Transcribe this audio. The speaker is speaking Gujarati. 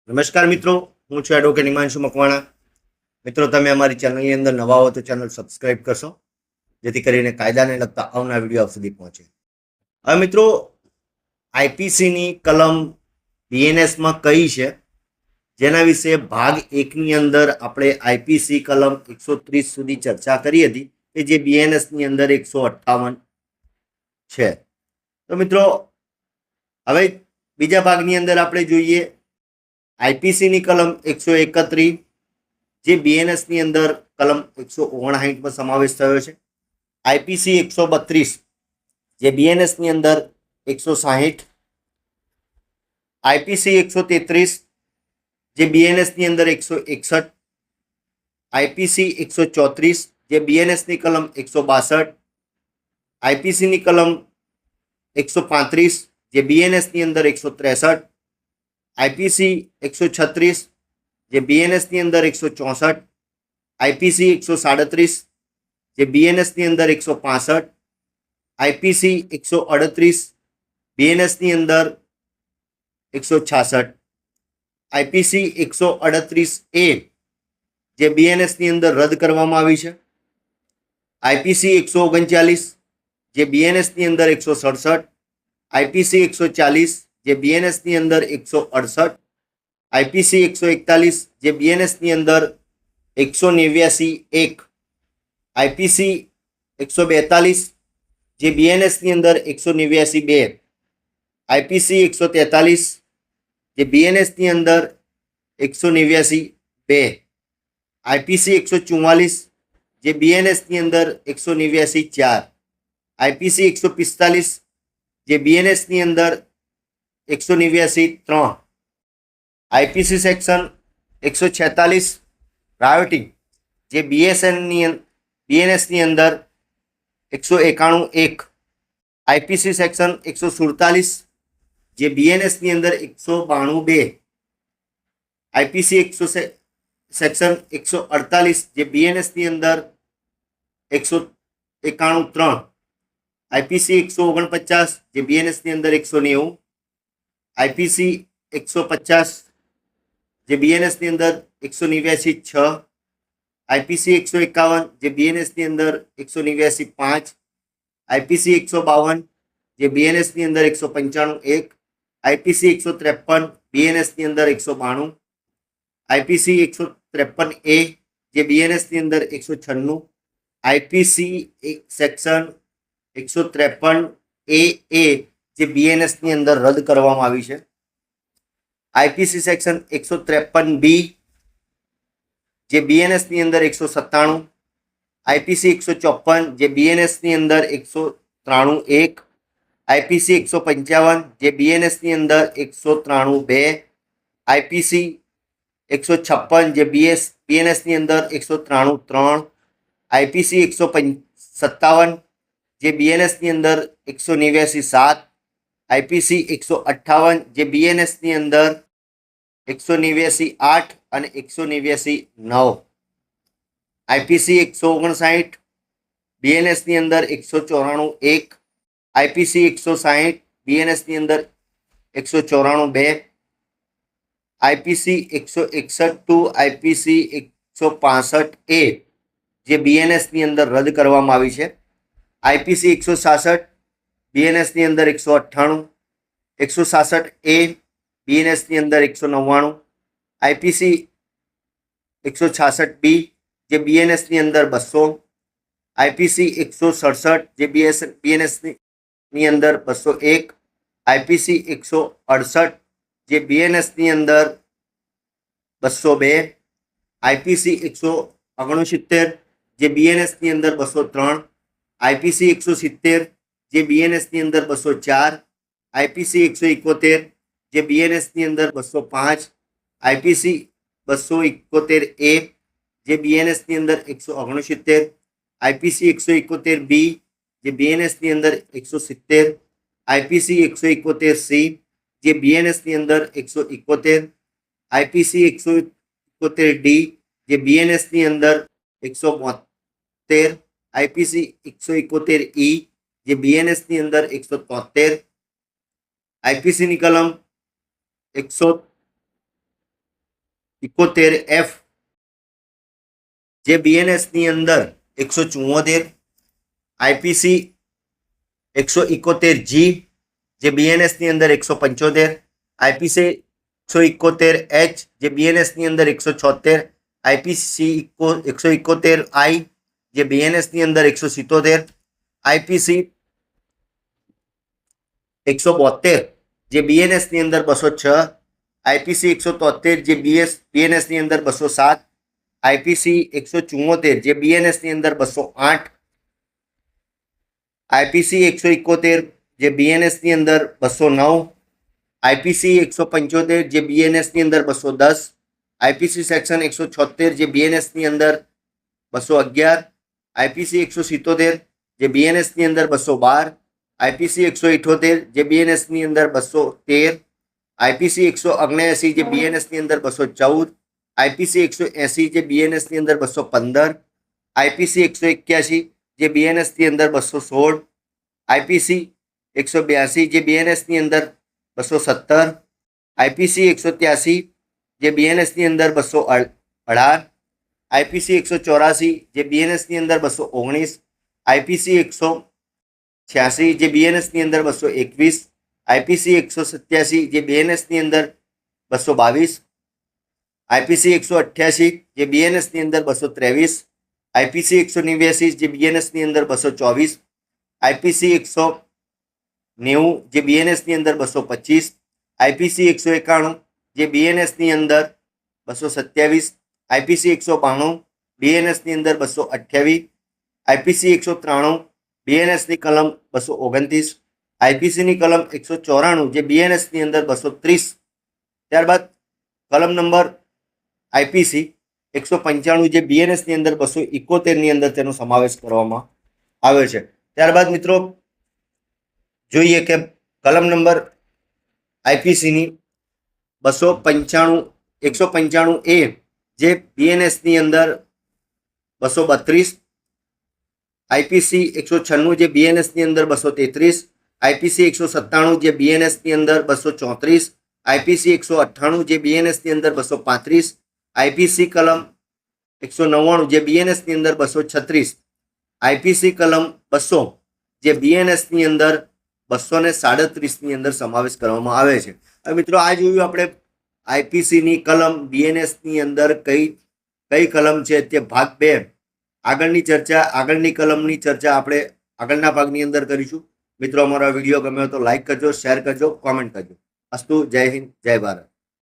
નમસ્કાર મિત્રો, હું છું એડવોકેટ હિમાંશુ મકવાણા. મિત્રો, તમે અમારી ચેનલની અંદર નવા હો તો ચેનલ સબસ્ક્રાઇબ કરશો, જેથી કરીને કાયદાને લગતા આવનાર વિડીયો આપ સુધી પહોંચે. હવે મિત્રો, આઈપીસીની કલમ બીએનએસમાં કઈ છે, જેના વિશે ભાગ 1ની અંદર આપણે આઈપીસી કલમ 130 સુધી ચર્ચા કરી હતી, કે જે બીએનએસની અંદર 158 છે. તો મિત્રો, હવે બીજા ભાગની અંદર આપણે જોઈએ આઈપીસીની કલમ 131, જે બીએનએસની અંદર કલમ 159માં સમાવેશ થયો છે. આઈપીસી 132, જે બીએનએસની અંદર 160. આઈપીસી 133, જે બીએનએસની અંદર 161. આઈપીસી 134, જે બીએનએસની કલમ 162. આઈપીસીની કલમ 135, જે બીએનએસની અંદર 163. આઈપીસી 136, જે બીએનએસની અંદર 164. આઈપીસી 137, જે બીએનએસની અંદર 165. આઈપીસી 138, બીએનએસની અંદર 166. આઈપીસી 138A, જે બીએનએસની અંદર રદ કરવામાં આવી છે. આઈપીસી 139, જે બીએનએસની અંદર 167. આઈપીસી 140, જે બીએનએસની અંદર 168. આઈપીસી 141, જે બીએનએસની અંદર 189(1). આઈપીસી 142, જે બીએનએસની અંદર 189(2). આઈપીસી 143, જે બીએનએસની અંદર 189(2). આઈપીસી 144, જે બીએનએસની અંદર 189(4). આઈપીસી 145, જે બીએનએસની અંદર 189(3). આઈપીસી સેક્શન 146 રાયોટિંગ, જે બીએનએસની અંદર 191(1). આઈપીસી સેક્શન 147, જે બીએનએસની અંદર 192(2). આઈપીસી સેક્શન 148, જે બીએનએસની અંદર 191(3). આઈપીસી 149, જે બીએનએસની અંદર 190. આઈપીસી 150, જે બીએનએસની અંદર 189(6). આઈપીસી 151, જે બીએનએસની અંદર 189(5). આઈપીસી 152, જે બીએનએસની અંદર 195(1). આઈપીસી 153, બીએનએસની અંદર 192. આઈપીસી 153A, જે બીએનએસની અંદર 196. આઈપીસી સેક્શન 153AA, જે બીએનએસની અંદર રદ કરવામાં આવી છે. આઈપીસી સેક્શન 153B, જે બીએનએસની અંદર 197. આઈપીસી 154, જે બીએનએસની અંદર 193(1). આઈપીસી 155, જે બીએનએસની અંદર 193(2). આઈપીસી 156, જે બીએનએસની અંદર 193(3). આઈપીસી 157, જે બીએનએસની અંદર 189(7). આઈપીસી 158, જે બીએનએસની અંદર 189(8) અને 189(9). આઈપીસી 159, બીએનએસની અંદર 194(1). આઈપીસી 160, બીએનએસની અંદર 194(2). આઈપીસી 161 આઈપીસી 165A, જે બીએનએસની અંદર રદ કરવામાં આવી છે. આઈપીસી 166, બીએનએસની અંદર 198. 166A, બીએનએસની અંદર 199. આઈપીસી 166B, જે બીએનએસની અંદર 200. આઈપીસી 167, જે બીએનએસની અંદર 201. આઈપીસી 168, જે બીએનએસની અંદર 202. આઈપીસી 169, જે બીએનએસની અંદર 203. આઈપીસી 170, જે બીએનએસની અંદર 204. આઈપીસી 171, જે બીએનએસની અંદર 205. આઈપીસી 271A, જે બીએનએસની અંદર 169. આઈપીસી 171B, જે બીએનએસની અંદર 170. આઈપીસી 171C, જે બીએનએસની અંદર 171. આઈપીસી 171D, જે બીએનએસની અંદર 172. આઈપીસી 171E, જે બીએનએસની અંદર 173. આઈપીસીની કલમ 100 71F જે BNS ની અંદર 174, આઈપીસી 171G જે BNS ની અંદર 175, આઈપીસી 171H જે BNS ની અંદર 176, આઈપીસી 171I જે BNS ની અંદર 177, આઈપીસી 172 જે BNS ની અંદર 206, આઈપીસી 173 જે BNS ની અંદર 207, આઈપીસી 174 જે BNS ની અંદર 208, આઈપીસી 171 જે BNS ની અંદર 209, આઈપીસી 175 જે BNS ની અંદર 210, આઈપીસી સેક્શન 176 જે BNS ની અંદર 211, આઈપીસી 177 જે BNS ની અંદર 212, આઈપીસી 178 જે BNS ની અંદર 213, આઈપીસી 179 જે BNS ની અંદર 214, આઈપીસી 180 જે BNS ની અંદર 215, આઈપીસી 181 જે BNS ની અંદર 216, આઈપીસી 182 જે BNS ની અંદર 217, આઈપીસી 183 જે BNS ની અંદર 218, આઈપીસી 184 જે BNS ની અંદર 219, આઈપીસી 186 જે BNS ની અંદર 221, આઈપીસી 187 જે BNS ની અંદર 222, આઈપીસી 188 જે BNS ની અંદર 223, આઈપીસી 189 જે BNS ની અંદર 224, આઈપીસી 190 જે BNS ની અંદર 225, આઈપીસી 191 જે BNS ની અંદર 227, આઈપીસી 192 BNS ની અંદર 228, આઈપીસી 193 BNS ની કલમ 229, આઈપીસી ની કલમ 194 જે BNS ની અંદર 230, ત્યારબાદ કલમ નંબર આઈપીસી 195 જે BNS ની અંદર 271 ની અંદર તેનો સમાવેશ કરવામાં આવ્યો છે. ત્યારબાદ મિત્રો જોઈએ કે કલમ નંબર આઈપીસી ની 195A જે BNS ની અંદર 232, આઈપીસી 196 જે BNS ની અંદર 233, આઈપીસી 197 જે BNS ની અંદર 234, આઈપીસી 198 જે BNS ની અંદર 235, આઈપીસી કલમ 199 જે BNS ની અંદર 236, આઈપીસી કલમ 200 જે BNS ની અંદર 237 ની અંદર સમાવેશ કરવામાં આવે છે. હવે મિત્રો આ જોયું આપણે આઈપીસી ની કલમ BNS ની અંદર કઈ કલમ છે તે ભાગ 2. આગળની કલમની ચર્ચા આપણે આગળના ભાગની અંદર કરીશું. મિત્રો અમારો વિડીયો ગમ્યો તો લાઈક કરજો, શેર કરજો, કોમેન્ટ કરજો. અસ્તુ, જય હિન્દ, જય ભારત.